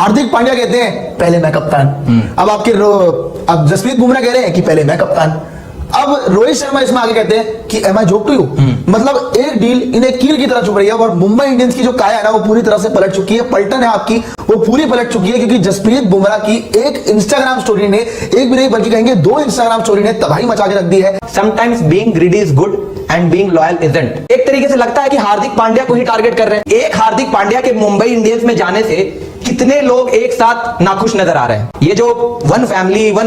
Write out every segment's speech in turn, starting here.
हार्दिक पांड्या कहते हैं पहले मैं कप्तान। अब जसप्रीत बुमराह कह रहे हैं कि पहले मैं कप्तान। अब रोहित शर्मा इसमें आगे कहते हैं कि am I joke to you. मतलब एक डील इन्हें कील की तरह चुभ रही है और मुंबई इंडियंस की जो काया है ना वो पूरी तरह से पलट चुकी है। पलटन है आपकी वो पूरी पलट चुकी है, क्योंकि जसप्रीत बुमराह की एक इंस्टाग्राम स्टोरी ने, एक भी नहीं बल्कि कहेंगे 2 इंस्टाग्राम स्टोरी ने तबाही मचा के रख दी है। Sometimes being greedy is good and being loyal isn't. एक तरीके से लगता है कि हार्दिक पांड्या को ही टारगेट कर रहे हैं। एक हार्दिक पांड्या के मुंबई इंडियंस में जाने से कितने लोग एक साथ नाखुश नजर आ रहे हैं। ये जो वन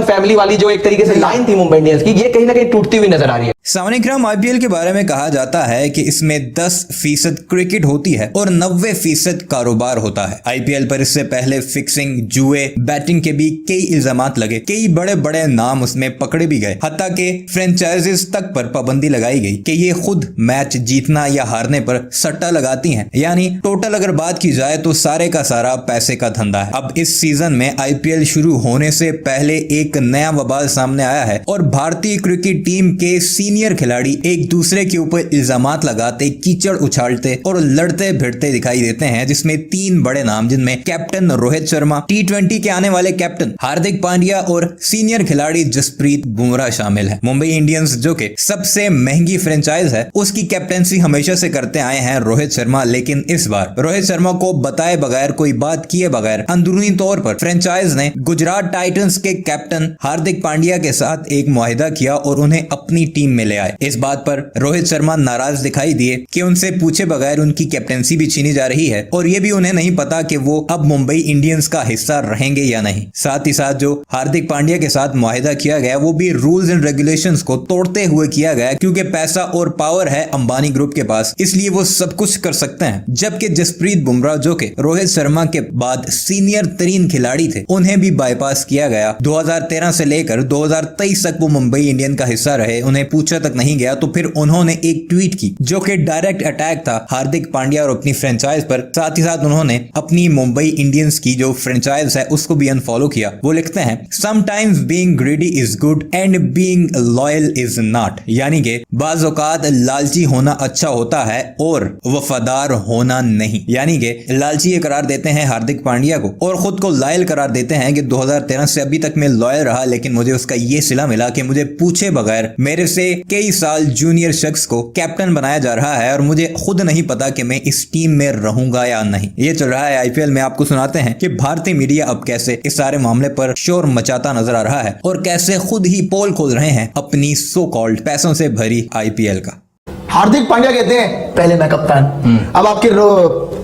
फैमिली वाली जो एक तरीके से लाइन थी मुंबई इंडियंस की, ये कहीं ना कहीं टूटती हुई नजर आ रही है। सावनिक्रम आईपीएल के बारे में कहा जाता है कि इसमें 10% क्रिकेट होती है और 90% कारोबार होता है। आईपीएल पर इससे पहले फिक्सिंग, जुए, बैटिंग के भी कई इल्जामात लगे। कई बड़े बड़े नाम उसमें पकड़े भी गए। हत्ता के फ्रेंचाइजीज तक पर पाबंदी लगाई गई कि ये खुद मैच जीतना या हारने पर सट्टा लगाती हैं। यानी टोटल अगर बात की जाए तो सारे का सारा पैसे का धंधा है। अब इस सीजन में आईपीएल शुरू होने से पहले एक नया बवाल सामने आया है और भारतीय क्रिकेट टीम के सीनियर खिलाड़ी एक दूसरे के ऊपर इल्जामात लगाते, कीचड़ उछालते और लड़ते भिड़ते दिखाई देते हैं, जिसमें 3 बड़े नाम, जिनमें कैप्टन रोहित शर्मा, T20 के आने वाले कैप्टन हार्दिक पांड्या और सीनियर खिलाड़ी जसप्रीत बुमराह शामिल है। मुंबई इंडियंस जो कि सबसे महंगी फ्रेंचाइज है, उसकी कैप्टनसी हमेशा से करते आए हैं रोहित शर्मा। लेकिन इस बार रोहित शर्मा को बताए बगैर, कोई बात किए बगैर अंदरूनी तौर पर फ्रेंचाइज ने गुजरात टाइटंस के कैप्टन हार्दिक पांड्या के साथ एक मुआहिदा किया और उन्हें अपनी टीम में ले आए। इस बात पर रोहित शर्मा नाराज दिखाई दिए कि उनसे पूछे बगैर उनकी कैप्टनसी भी छीनी जा रही है और ये भी उन्हें नहीं पता कि वो अब मुंबई इंडियंस का हिस्सा रहेंगे या नहीं। साथ ही साथ जो हार्दिक पांड्या के साथ मुआहिदा किया गया वो भी रूल्स एंड रेगुलेशंस को तोड़ते हुए किया गया, क्योंकि पैसा और पावर है अंबानी ग्रुप के पास, इसलिए वो सब कुछ कर सकते हैं। जबकि जसप्रीत बुमराह जो कि रोहित शर्मा के बाद सीनियर तरीन खिलाड़ी थे, उन्हें भी बाईपास किया गया। 2013 से लेकर 2023 तक वो मुंबई इंडियन का हिस्सा रहे, उन्हें पूछा तक नहीं गया। तो फिर उन्होंने एक ट्वीट की जो कि डायरेक्ट अटैक था हार्दिक पांड्या और अपनी फ्रेंचाइज पर। साथ ही साथ उन्होंने अपनी मुंबई इंडियंस की जो फ्रेंचाइज है उसको भी अनफॉलो किया। वो लिखते हैं, sometimes being greedy is good and being loyal is not. यानी कि बाज़ औक़ात लालची होना अच्छा होता है और वफादार होना नहीं। यानी कि लालची ये करार देते हैं हार्दिक पांड्या को और खुद को लॉयल करार देते हैं कि 2013 से अभी तक मैं लॉयल रहा, लेकिन मुझे उसका ये सिला मिला कि मुझे पूछे बगैर मेरे से कई साल जूनियर शख्स को कैप्टन बनाया जा रहा है और मुझे खुद नहीं पता कि मैं इस टीम में रहूंगा या नहीं। ये चल रहा है आईपीएल में। आपको सुनाते हैं कि भारतीय मीडिया अब कैसे इस सारे मामले पर शोर मचाता नजर आ रहा है और कैसे खुद ही पोल खोल रहे हैं अपनी सो कॉल्ड पैसों से भरी आईपीएल का। हार्दिक पांड्या कहते हैं पहले मैं कप्तान।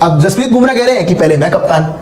अब जसप्रीत बुमराह कह रहे हैं कि पहले मैं कप्तान।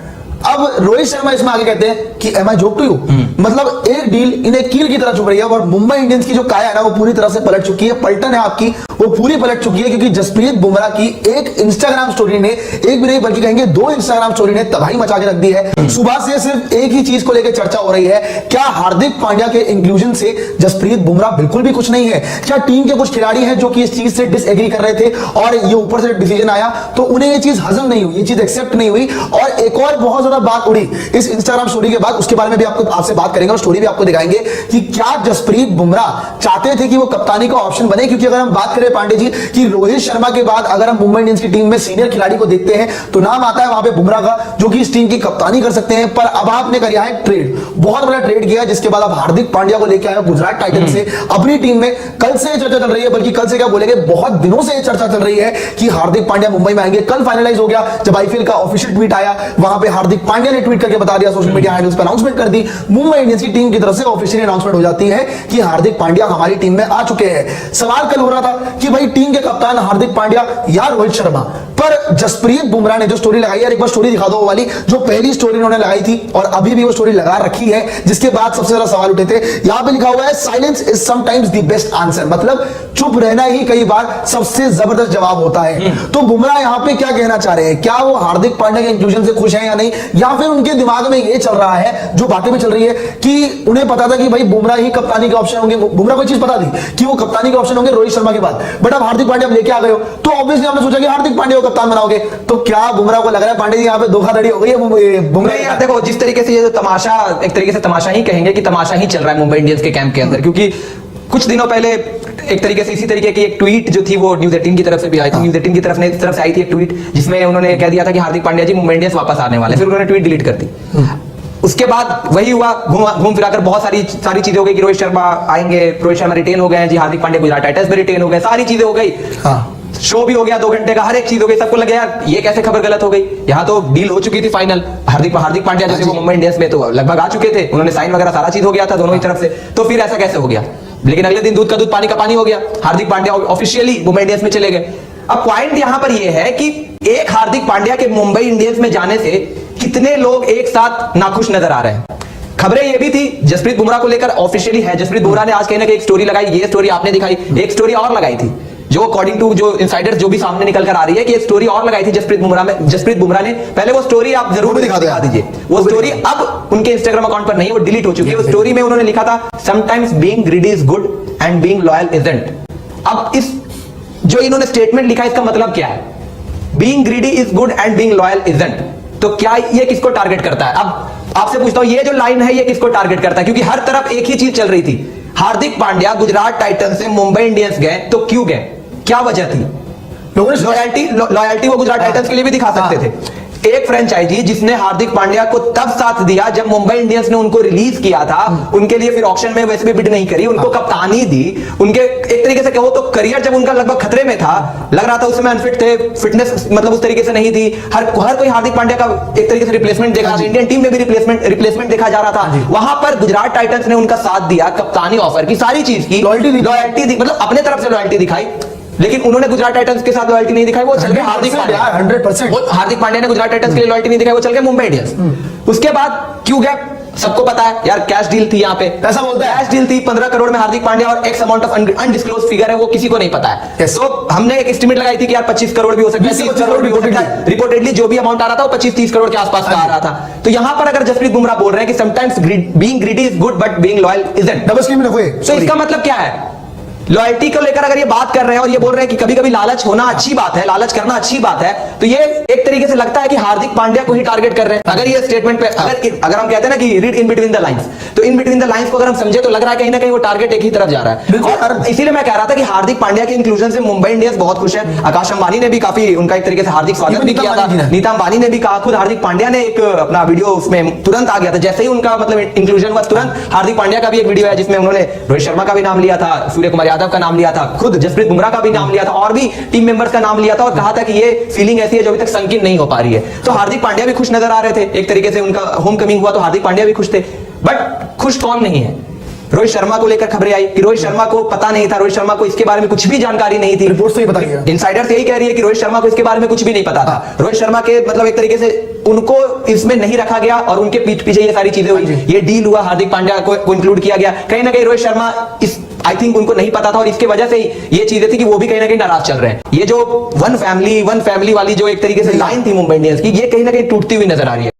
अब रोहित शर्मा इसमें आगे कहते हैं कि am I joke to you. मतलब एक डील इन्हें कील की तरह चुभ रही है और मुंबई इंडियंस की जो काया है ना वो पूरी तरह से पलट चुकी है। पलटन है आपकी वो पूरी पलट चुकी है, क्योंकि जसप्रीत बुमराह की एक इंस्टाग्राम स्टोरी ने, एक भी नहीं बल्कि कहेंगे 2 इंस्टाग्राम स्टोरी ने तबाही मचा के रख दी है। सुबह से सिर्फ एक ही चीज को लेकर चर्चा हो रही है, क्या हार्दिक पांड्या के इंक्लूजन से जसप्रीत बुमराह बिल्कुल भी कुछ नहीं है? क्या टीम के कुछ खिलाड़ी हैं जो कि इस चीज से डिसएग्री कर रहे थे और ये ऊपर से डिसीजन आया तो उन्हें ये चीज हजम नहीं हुई, ये चीज एक्सेप्ट नहीं हुई। और एक और बहुत ज्यादा बात उड़ी इस इंस्टाग्राम स्टोरी के बाद, उसके बारे में भी आपसे बात करेंगे और स्टोरी भी आपको दिखाएंगे कि क्या जसप्रीत बुमराह चाहते थे कि वो कप्तानी का ऑप्शन बने। क्योंकि अगर हम बात करें पांडे जी कि रोहित शर्मा के बाद अगर हम मुंबई इंडियंस की टीम में सीनियर खिलाड़ी को देखते हैं तो नाम आता है वहां पे बुमराह का, जो कि इस टीम की कप्तानी कर सकते हैं। पर अब आपने किया है ट्रेड, बहुत बड़ा ट्रेड किया, जिसके बाद अब हार्दिक पांड्या को लेकर आया गुजरात टाइटंस से अपनी टीम में। कल से चर्चा चल रही है, बल्कि कल से क्या बोलेंगे, बहुत दिनों से चर्चा चल रही है कि हार्दिक पांड्या मुंबई में आएंगे। कल फाइनलाइज हो गया जब आईपीएल का ऑफिशियल ट्वीट आया, वहां पे हार्दिक पांड्या ने ट्वीट करके बता दिया, सोशल मीडिया हैंडल्स पर अनाउंसमेंट कर दी। मुंबई इंडियंस की टीम की तरफ से ऑफिशियली अनाउंसमेंट हो जाती है कि हार्दिक पांड्या हमारी टीम में आ चुके हैं। सवाल कल हो रहा था कि भाई टीम के कप्तान हार्दिक पांड्या या रोहित शर्मा, पर जसप्रीत बुमराह ने जो स्टोरी लगाई है, एक बार स्टोरी दिखा दो वो वाली जो पहली स्टोरी उन्होंने लगाई थी और अभी भी वो स्टोरी लगा रखी है, जिसके बाद सबसे ज्यादा सवाल उठे थे। यहां पे लिखा हुआ है, silence is sometimes the best answer. मतलब चुप रहना ही कई बार सबसे जबरदस्त जवाब होता है। तो बुमराह यहां पे क्या कहना चाह रहे हैं? क्या वो हार्दिक पांड्या के इंक्लूजन से खुश हैं या नहीं, या फिर उनके दिमाग में ये चल रहा है, जो बातें भी चल रही है कि उन्हें पता था कि भाई बुमराह ही कप्तानी के ऑप्शन होंगे। बुमराह को चीज पता थी कि वो कप्तानी के ऑप्शन होंगे रोहित शर्मा के बाद, बट अब हार्दिक पांड्या लेके आ गए हो तो ऑब्वियसली आपने सोचा कि हार्दिक पांड्या को कप्तान बनाओगे। तो क्या बुमराह को लग रहा है पांडे जी यहाँ पे धोखाधड़ी हो गई है बुमराह? देखो, जिस तरीके से ये तमाशा, एक तरीके से तमाशा ही कहेंगे कि तमाशा ही चल रहा है मुंबई इंडियंस के कैंप के अंदर, क्योंकि कुछ दिनों पहले एक तरीके से इसी तरीके की एक ट्वीट जो थी वो न्यूज 18 की तरफ से भी आई थी। न्यूज 18 की तरफ से आई थी एक ट्वीट जिसमें उन्होंने कह दिया था कि हार्दिक पांड्या जी मुंबई इंडियंस वापस आने वाले, फिर उन्होंने ट्वीट डिलीट कर दी। उसके बाद वही हुआ, घूम फिराकर बहुत सारी चीजें हो गई कि रोहित शर्मा आएंगे, रोहित शर्मा रिटेन हो गए जी, हार्दिक पांड्या गुजरात टाइटंस में रिटेन हो गए, सारी चीजें हो गई। शो भी हो गया 2 घंटे का, हर एक चीज हो गई। सबको लगे यार ये कैसे खबर गलत हो गई, यहाँ तो डील हो चुकी थी फाइनल। हार्दिक पांड्या जैसे वो मुंबई इंडियंस में तो लगभग आ चुके थे, उन्होंने साइन वगैरह सारा चीज हो गया था दोनों ही तरफ से, तो फिर ऐसा कैसे हो गया। लेकिन अगले दिन दूध का दूध पानी का पानी हो गया, हार्दिक पांड्या ऑफिशियली मुंबई इंडियंस में चले गए। अब पॉइंट यहां पर यह है कि एक हार्दिक पांड्या के मुंबई इंडियंस में जाने से कितने लोग एक साथ नाखुश नजर आ रहे हैं। खबरें ये भी थी जसप्रीत बुमराह को लेकर ऑफिशियली है। जसप्रीत बुमराह ने आज कहीं ना कहीं एक स्टोरी लगाई, ये स्टोरी आपने दिखाई, एक स्टोरी और लगाई थी जो अकॉर्डिंग टू जो इनसाइडर्स जो भी सामने निकल कर आ रही है कि एक स्टोरी और लगाई थी जसप्रीत बुमराह ने। पहले वो स्टोरी आप जरूर दिखा दीजिए। वो स्टोरी अब उनके इंस्टाग्राम अकाउंट पर नहीं, वो डिलीट हो चुकी है। वो स्टोरी में उन्होंने लिखा था sometimes being greedy is good and being loyal isn't. अब इस जो इन्होंने स्टेटमेंट लिखा इसका मतलब क्या है, being greedy is good and being loyal isn't, तो क्या ये किसको टारगेट करता है। अब आपसे पूछता हूं ये जो लाइन है ये किसको टारगेट करता है, क्योंकि हर तरफ एक ही चीज चल रही थी। हार्दिक पांड्या गुजरात टाइटंस से मुंबई इंडियंस गए तो क्यों गए, क्या वजह थी। लोगों ने लॉयल्टी वो गुजरात टाइटंस के लिए भी दिखा सकते थे। एक फ्रेंचाइजी जिसने हार्दिक पांड्या को तब साथ दिया जब मुंबई इंडियंस ने उनको रिलीज किया था, उनके लिए फिर ऑक्शन में वैसे भी बिड नहीं करी, उनको कप्तानी दी, उनके एक तरीके से कहो तो करियर जब उनका लगभग खतरे में था, लग रहा था उसमें अनफिट थे, फिटनेस मतलब उस तरीके से नहीं थी, हर कोई हार्दिक पांड्या का एक तरीके से रिप्लेसमेंट देखा, इंडियन टीम में भी रिप्लेसमेंट देखा जा रहा था। वहां पर गुजरात टाइटंस ने उनका साथ दिया, कप्तानी ऑफर की, सारी चीज की, लॉयल्टी दी, मतलब अपने तरफ से लॉयल्टी दिखाई। लेकिन उन्होंने गुजरात टाइटंस के साथ लॉयल्टी नहीं दिखाई, वो चल गए हार्दिक पांड्या। 100% हार्दिक पांड्या ने गुजरात टाइटंस के लिए लॉयल्टी नहीं दिखाई, वो चल गए मुंबई इंडियंस। उसके बाद क्यों गए सबको पता है यार, कैश डील थी यहाँ पे, ऐसा बोलते हैं कैश डील थी 15 करोड़ में हार्दिक पांड्या और x amount of undisclosed figure है वो किसी को नहीं पता है। तो हमने एक एस्टिमेट लगाई थी कि यार 25 करोड़ भी हो सकता है, 30 करोड़ भी हो सकता है। रिपोर्टेडली जो भी अमाउंट आ रहा था वो 25-30 करोड़ के आसपास का आ रहा था। तो यहां पर अगर जसप्रीत बुमराह बोल रहे हैं कि sometimes being greedy is good but being loyal isn't, double screen में हुए, तो इसका मतलब क्या है। लॉयल्टी को लेकर अगर ये बात कर रहे हैं और ये बोल रहे हैं कि कभी कभी लालच होना अच्छी बात है, लालच करना अच्छी बात है, तो ये एक तरीके से लगता है कि हार्दिक पांड्या को ही टारगेट कर रहे हैं। अगर ये स्टेटमेंट पे अगर हम कहते हैं ना कि read in between the lines, तो इन बिटवीन द लाइंस को अगर हम समझे तो लग रहा है कहीं ना कहीं वो टारगेट एक ही तरफ जा रहा है। और इसीलिए मैं कह रहा था कि हार्दिक पांड्या के इंक्लूजन से मुंबई इंडियंस बहुत खुश है। आकाश अंबानी ने भी काफी उनका एक तरीके से हार्दिक स्वागत भी किया था। नीता अंबानी ने भी कहा, खुद हार्दिक पांड्या ने एक अपना वीडियो उसमें तुरंत आ गया था जैसे ही उनका मतलब इंक्लूजन हुआ, तुरंत हार्दिक पांड्या का भी एक वीडियो है जिसमें उन्होंने रोहित शर्मा का भी नाम लिया था, सूर्य कुमार यादव का नाम लिया था, खुद जसप्रीत बुमराह का भी नाम लिया था और भी टीम मेंबर्स का नाम लिया था और कहा था कि ये फीलिंग ऐसी है जो अभी तक संकीर्ण नहीं हो पा रही है। तो हार्दिक पांड्या भी खुश नजर आ रहे थे, एक तरीके से उनका होम कमिंग हुआ तो हार्दिक पांड्या भी खुश थे। बट खुश कौन नहीं है। रोहित शर्मा को लेकर खबरें आई कि रोहित शर्मा को पता नहीं था, रोहित शर्मा को इसके बारे में कुछ भी जानकारी नहीं थी। रिपोर्ट से ही पता गया, इनसाइडर्स यही कह रही है कि रोहित शर्मा को इसके बारे में कुछ भी नहीं पता था। रोहित शर्मा के मतलब एक तरीके से उनको इसमें नहीं रखा गया और उनके पीठ पीछे ये सारी चीजें हुई, ये डील हुआ, हार्दिक पांड्या को इंक्लूड किया गया। कहीं ना कहीं रोहित शर्मा इस आई थिंक उनको नहीं पता था और इसके वजह से ही ये चीजें थी कि वो भी कहीं ना कहीं नाराज चल रहे हैं। ये जो वन फैमिली वाली जो एक तरीके से लाइन थी मुंबई इंडियंस की, ये कहीं ना कहीं टूटती हुई नजर आ रही है।